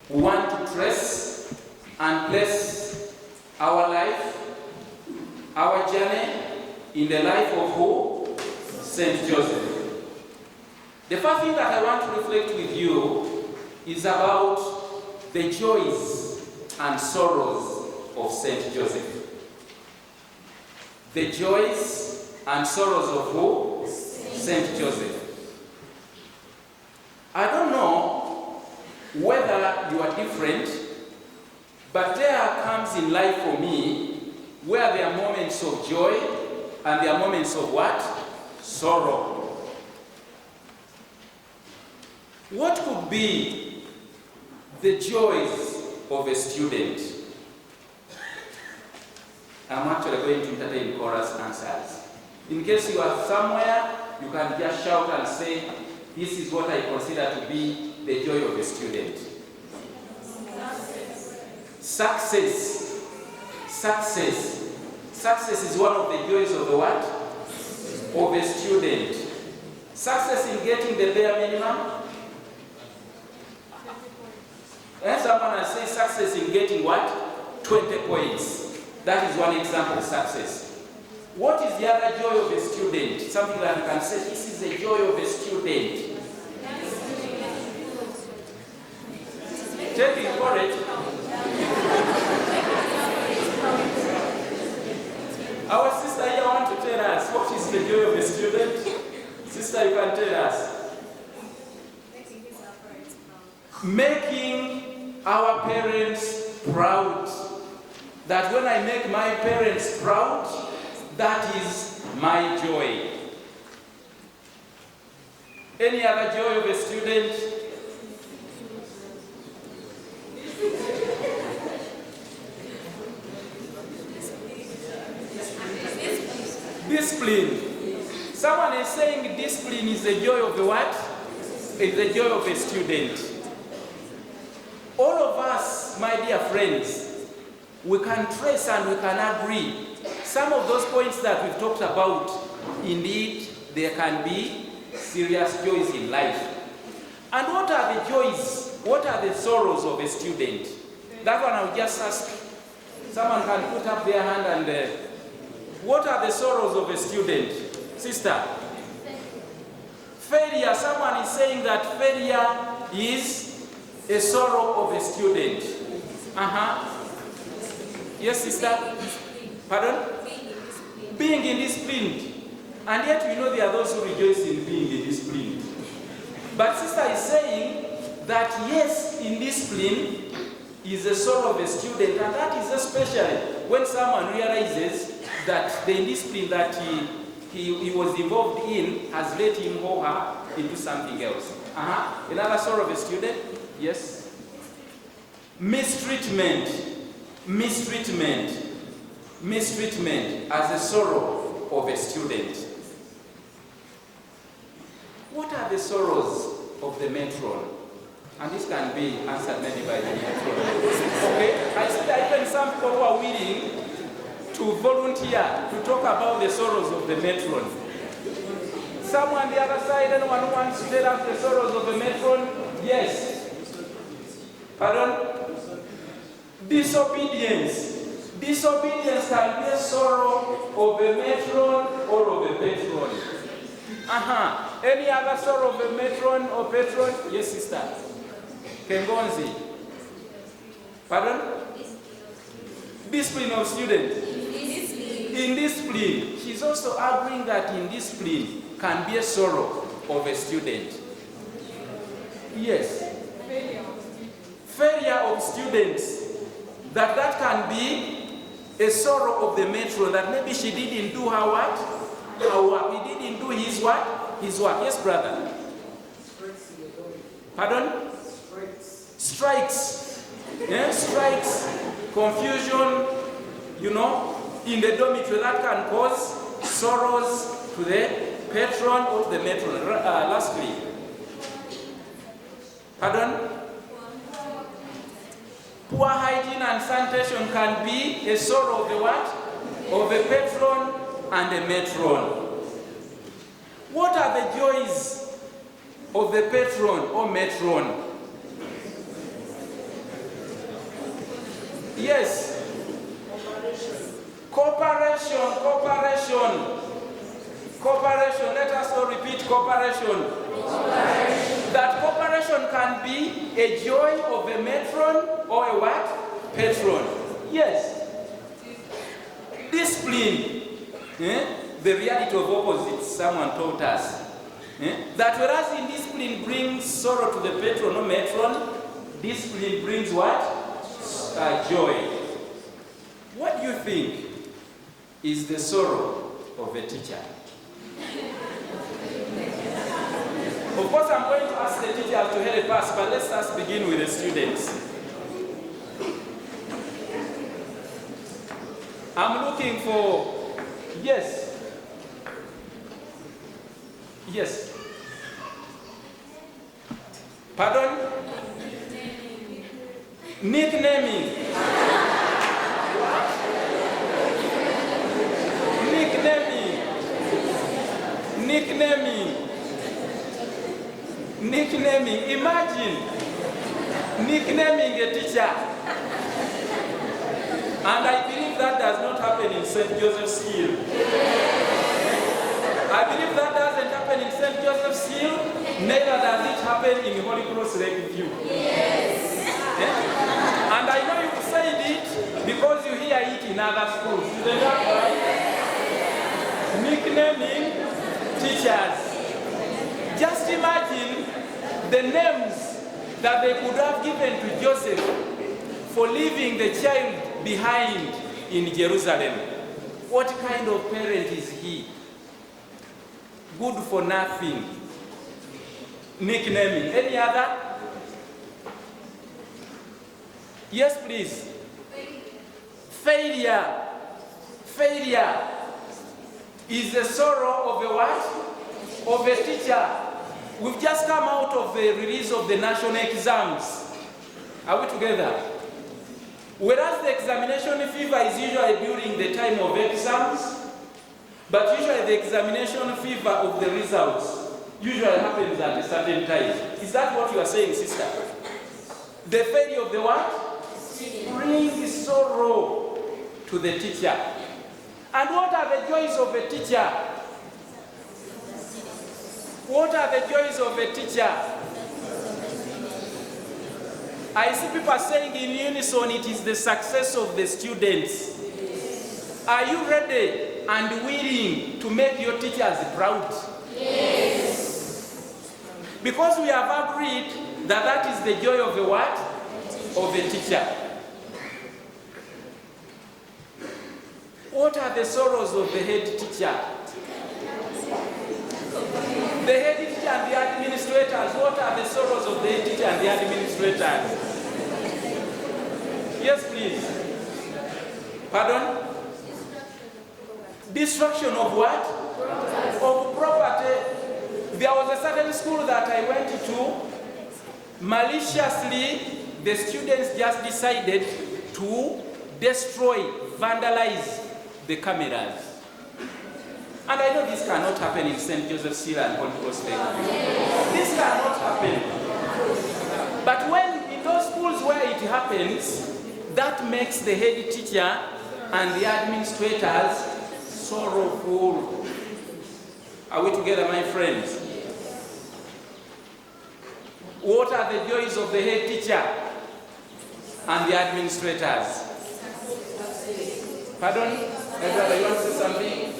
we want to trace and place our life, our journey in the life of who? Saint Joseph. The first thing that I want to reflect with you is about the joys and sorrows of Saint Joseph. The joys and sorrows of who? Saint Joseph. I don't know whether you are different, but there comes in life for me where there are moments of joy and there are moments of what? Sorrow. What could be the joys of a student? I'm actually going to entertain chorus answers. In case you are somewhere, you can just shout and say, this is what I consider to be the joy of a student. Success. Success. Success is one of the joys of the what? Of a student. Success in getting the bare minimum. And someone has said success in getting what? 20 points. That is one example of success. What is the other joy of a student? Something that you can say, this is the joy of a student. Taking courage. Our sister here wants to tell us what is the joy of a student. Sister, you can tell us. Making our parents proud. That when I make my parents proud, that is my joy. Any other joy of a student? Discipline. Someone is saying discipline is the joy of the what? It's the joy of a student. All of us, my dear friends, we can trace and we can agree. Some of those points that we've talked about, indeed, there can be serious joys in life. And what are the joys? What are the sorrows of a student? That one I'll just ask. Someone can put up their hand and what are the sorrows of a student? Sister? Failure. Someone is saying that failure is a sorrow of a student. Yes, sister? Pardon? Being indisciplined. And yet we know there are those who rejoice in being indisciplined. But sister is saying that yes, indiscipline is a sorrow of a student, and that is especially when someone realizes that the indiscipline that he was involved in has led him or her into something else. Another sorrow of a student? Yes. Mistreatment. Mistreatment. Mistreatment as a sorrow of a student. What are the sorrows of the matron? And this can be answered maybe by the matron. Okay? I see that even some people who are willing to volunteer to talk about the sorrows of the matron. Someone on the other side, anyone who wants to tell us the sorrows of the matron? Yes. Pardon? Disobedience. Disobedience can be a sorrow of a matron or of a patron. Any other sorrow of a matron or patron? Yes, sister. Kengonzi. Pardon? Discipline of student. Indiscipline. She's also arguing that indiscipline can be a sorrow of a student. Yes. Failure of students. That can be a sorrow of the matron, that maybe she didn't do her what? Her work. He didn't do his what? His work. Yes, brother. Pardon? Strikes. Yeah, strikes. Confusion, in the dormitory, that can cause sorrows to the patron or to the matron. Lastly. Pardon? Poor hygiene and sanitation can be a sorrow of the what? Of a patron and a matron. What are the joys of the patron or matron? Yes. Cooperation, cooperation. Cooperation. Let us all repeat cooperation. That cooperation can be a joy of a matron or a what? Patron. Yes. Discipline. The reality of opposites, someone taught us. That whereas in discipline brings sorrow to the patron or matron, discipline brings what? Joy. What do you think is the sorrow of a teacher? Of course, I'm going to ask the teacher to help us, but let's just begin with the students. I'm looking for, yes. Yes. Pardon? Nicknaming. What? Nicknaming. Nicknaming. Nicknaming. Imagine nicknaming a teacher. And I believe that does not happen in St. Joseph's Hill. I believe that doesn't happen in St. Joseph's Hill, neither does it happen in Holy Cross Lakeview. Yes. And I know you said it because you hear it in other schools. Isn't that right? Nicknaming teachers. Just imagine the names that they could have given to Joseph for leaving the child behind in Jerusalem. What kind of parent is he? Good for nothing. Nicknaming. Any other? Yes, please. Failure. Failure is the sorrow of a what? Of a teacher. We've just come out of the release of the national exams. Are we together? Whereas the examination fever is usually during the time of exams, but usually the examination fever of the results usually happens at a certain time. Is that what you are saying, sister? The failure of the what? Brings sorrow to the teacher. And what are the joys of a teacher? What are the joys of a teacher? I see people saying in unison, it is the success of the students. Are you ready and willing to make your teachers proud? Yes. Because we have agreed that that is the joy of the what? Of a teacher. What are the sorrows of the head teacher? The head teacher and the administrators. What are the sorrows of the head teacher and the administrators? Yes, please. Pardon? Destruction of what? Of property. There was a certain school that I went to. Maliciously, the students just decided to destroy, vandalize the cameras. And I know this cannot happen in St. Joseph's Hill and Holy Cross Lakeview. This cannot happen. But when in those schools where it happens, that makes the head teacher and the administrators sorrowful. Are we together, my friends? What are the joys of the head teacher and the administrators? Pardon? Brother, you want to say something?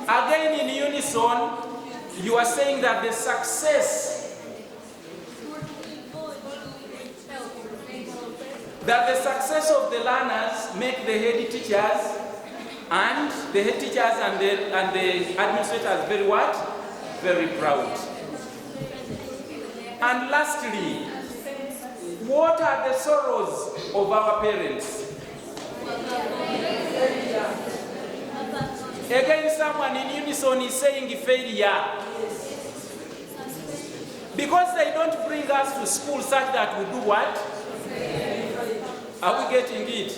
Again, in unison, you are saying that the success of the learners make the head teachers and the administrators very what? Very proud. And lastly, what are the sorrows of our parents? Again, someone in unison is saying failure. Because they don't bring us to school such that we do what? Are we getting it?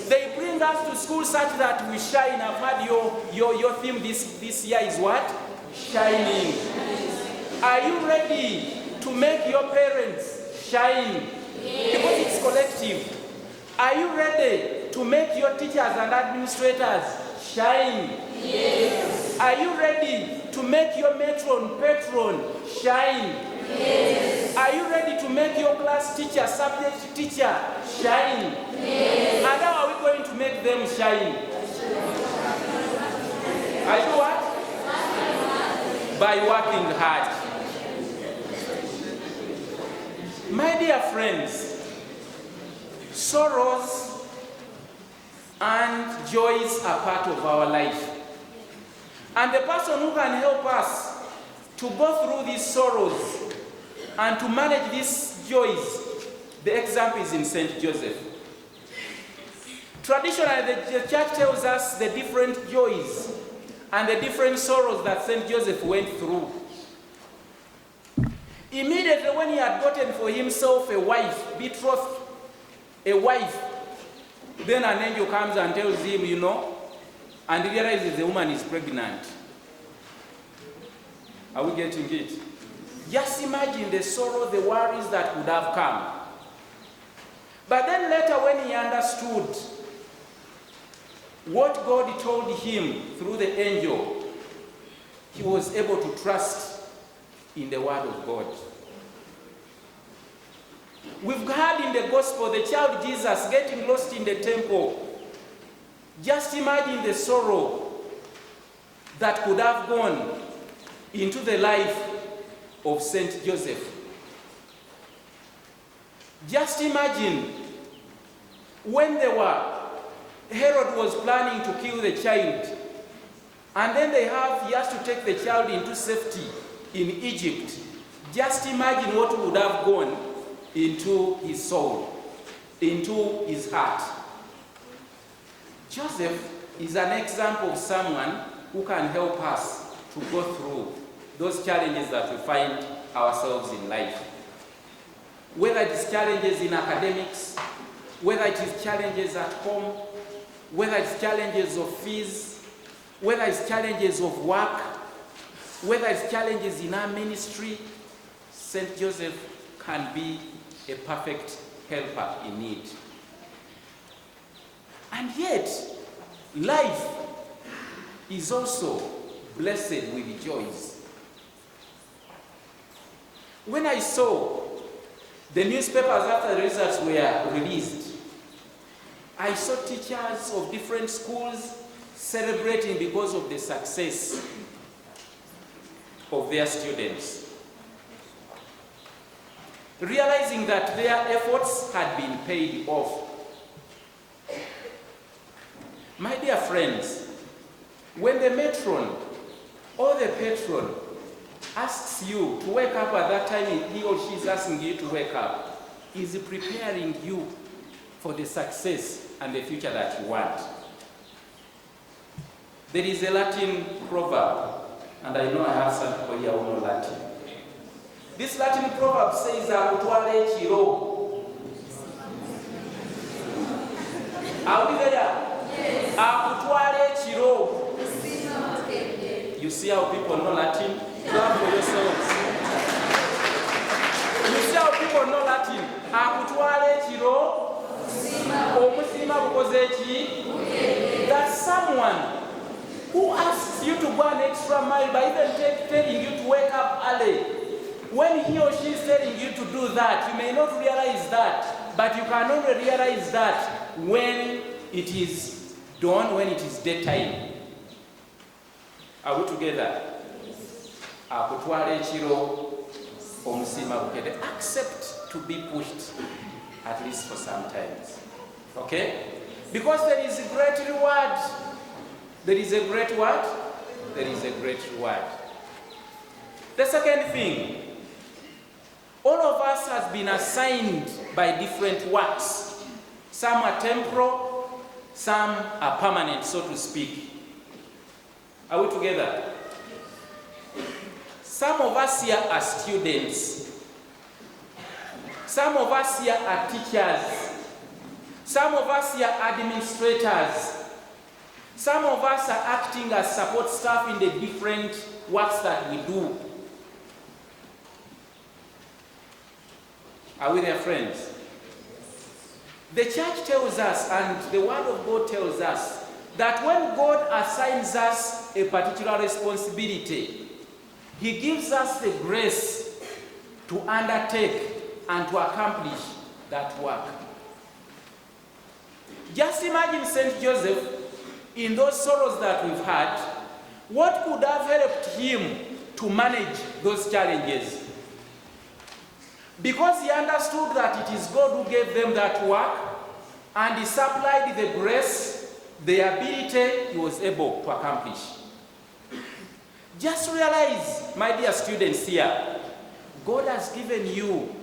They bring us to school such that we shine. I've heard your theme this year is what? Shining. Are you ready to make your parents shine Because it's collective. Are you ready to make your teachers and administrators shine? Yes. Are you ready to make your patron shine? Yes. Are you ready to make your class teacher, subject teacher shine? Yes. And how are we going to make them shine? Are you what? By working hard. My dear friends, sorrows and joys are part of our life. And the person who can help us to go through these sorrows and to manage these joys, the example is in St. Joseph. Traditionally, the church tells us the different joys and the different sorrows that St. Joseph went through. Immediately when he had gotten for himself a wife, betrothed, a wife, then an angel comes and tells him, and he realizes the woman is pregnant. Are we getting it? Just imagine the sorrow, the worries that would have come. But then later when he understood what God told him through the angel, he was able to trust in the word of God. We've heard in the gospel the child Jesus getting lost in the temple. Just imagine the sorrow that could have gone into the life of St. Joseph. Just imagine when Herod was planning to kill the child, and then he has to take the child into safety in Egypt. Just imagine what would have gone into his soul, into his heart. Joseph is an example of someone who can help us to go through those challenges that we find ourselves in life. Whether it is challenges in academics, whether it is challenges at home, whether it's challenges of fees, whether it's challenges of work, whether it's challenges in our ministry, St. Joseph can be a perfect helper in need. And yet, life is also blessed with joys. When I saw the newspapers after the results were released, I saw teachers of different schools celebrating because of the success of their students, realizing that their efforts had been paid off. My dear friends, when the matron or the patron asks you to wake up at that time he or she is asking you to wake up, is preparing you for the success and the future that you want. There is a Latin proverb, and I know I have some people here who know Latin. This Latin proverb says, "Akutwale chiro." Are we there? Yes. Akutwale chiro. You see how people know Latin? Clap for yourselves. You see how people know Latin? Akutwale chiro. Omusima bukozechi. That's someone who asks you to go an extra mile by even telling you to wake up early. When he or she is telling you to do that, you may not realize that, but you can only realize that when it is dawn, when it is daytime. Are we together? Accept to be pushed, at least for some times. Okay? Because there is a great reward. There is a great what? There is a great reward. The second thing, all of us has been assigned by different works. Some are temporal, some are permanent, so to speak. Are we together? Some of us here are students. Some of us here are teachers. Some of us here are administrators. Some of us are acting as support staff in the different works that we do. Are we there, friends? The church tells us, and the Word of God tells us, that when God assigns us a particular responsibility, He gives us the grace to undertake and to accomplish that work. Just imagine St. Joseph, in those sorrows that we've had, what could have helped him to manage those challenges? Because he understood that it is God who gave them that work, and He supplied the grace, the ability He was able to accomplish. Just realize, my dear students here, God has given you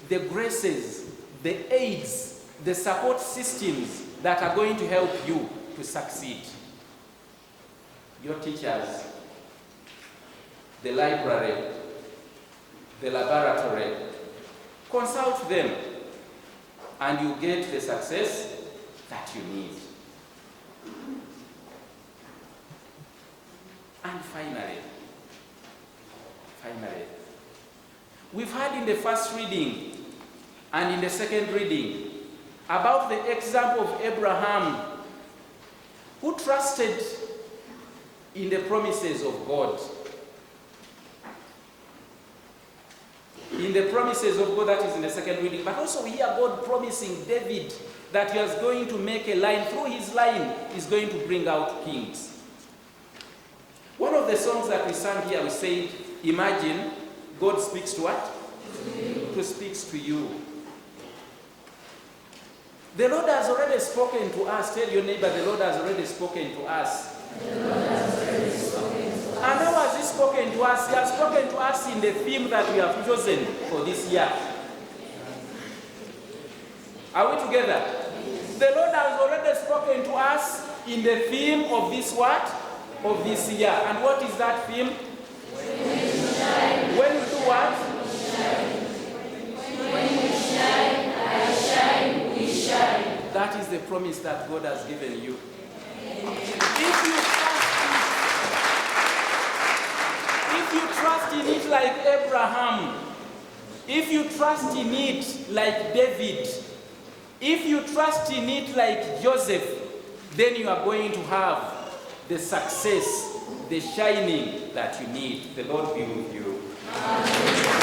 the graces, the aids, the support systems that are going to help you to succeed. Your teachers, the library, the laboratory, consult them and you get the success that you need. And finally, we've heard in the first reading and in the second reading about the example of Abraham, who trusted in the promises of God. In the promises of God, that is in the second reading. But also we hear God promising David that He is going to make a line. Through his line, He's going to bring out kings. One of the songs that we sang here, we said, imagine God speaks to what? Who speaks to you. The Lord has already spoken to us. Tell your neighbor, the Lord has already spoken to us. And how has He spoken to us? He has spoken to us in the theme that we have chosen for this year. Are we together? The Lord has already spoken to us in the theme of this what? Of this year. And what is that theme? When we do what? When we shine, I shine, we shine. That is the promise that God has given you. If you trust in it like Abraham, if you trust in it like David, if you trust in it like Joseph, then you are going to have the success, the shining that you need. The Lord be with you. Amen.